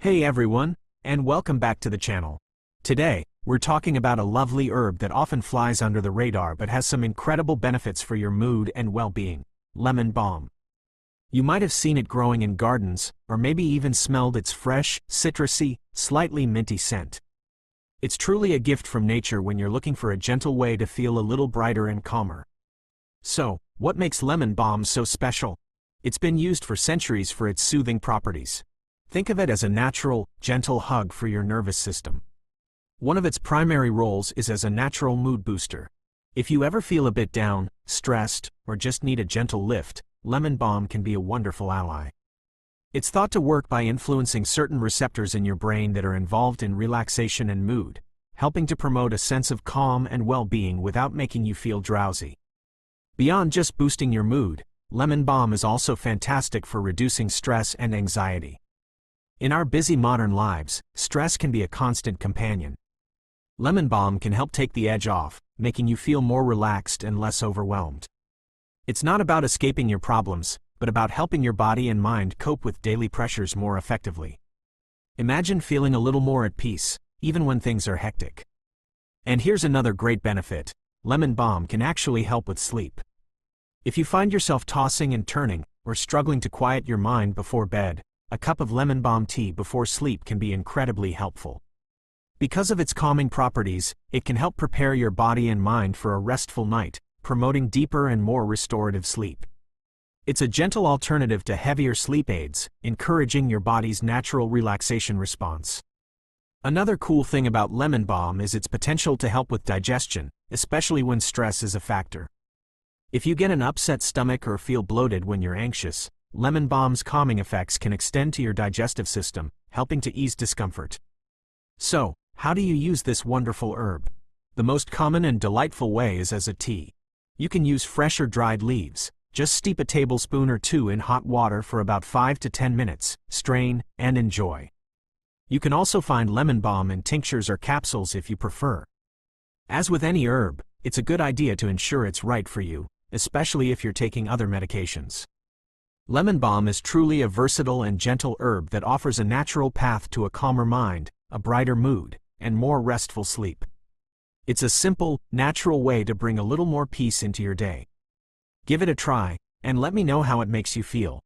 Hey everyone, and welcome back to the channel. Today, we're talking about a lovely herb that often flies under the radar but has some incredible benefits for your mood and well-being: lemon balm. You might have seen it growing in gardens, or maybe even smelled its fresh, citrusy, slightly minty scent. It's truly a gift from nature when you're looking for a gentle way to feel a little brighter and calmer. So, what makes lemon balm so special? It's been used for centuries for its soothing properties. Think of it as a natural, gentle hug for your nervous system. One of its primary roles is as a natural mood booster. If you ever feel a bit down, stressed, or just need a gentle lift, lemon balm can be a wonderful ally. It's thought to work by influencing certain receptors in your brain that are involved in relaxation and mood, helping to promote a sense of calm and well-being without making you feel drowsy. Beyond just boosting your mood, lemon balm is also fantastic for reducing stress and anxiety. In our busy modern lives, stress can be a constant companion. Lemon balm can help take the edge off, making you feel more relaxed and less overwhelmed. It's not about escaping your problems, but about helping your body and mind cope with daily pressures more effectively. Imagine feeling a little more at peace, even when things are hectic. And here's another great benefit: lemon balm can actually help with sleep. If you find yourself tossing and turning, or struggling to quiet your mind before bed, a cup of lemon balm tea before sleep can be incredibly helpful. Because of its calming properties, it can help prepare your body and mind for a restful night, promoting deeper and more restorative sleep. It's a gentle alternative to heavier sleep aids, encouraging your body's natural relaxation response. Another cool thing about lemon balm is its potential to help with digestion, especially when stress is a factor. If you get an upset stomach or feel bloated when you're anxious, lemon balm's calming effects can extend to your digestive system, helping to ease discomfort. So, how do you use this wonderful herb? The most common and delightful way is as a tea. You can use fresh or dried leaves. Just steep a tablespoon or two in hot water for about 5 to 10 minutes, strain, and enjoy. You can also find lemon balm in tinctures or capsules if you prefer. As with any herb, it's a good idea to ensure it's right for you, especially if you're taking other medications. Lemon balm is truly a versatile and gentle herb that offers a natural path to a calmer mind, a brighter mood, and more restful sleep. It's a simple, natural way to bring a little more peace into your day. Give it a try, and let me know how it makes you feel.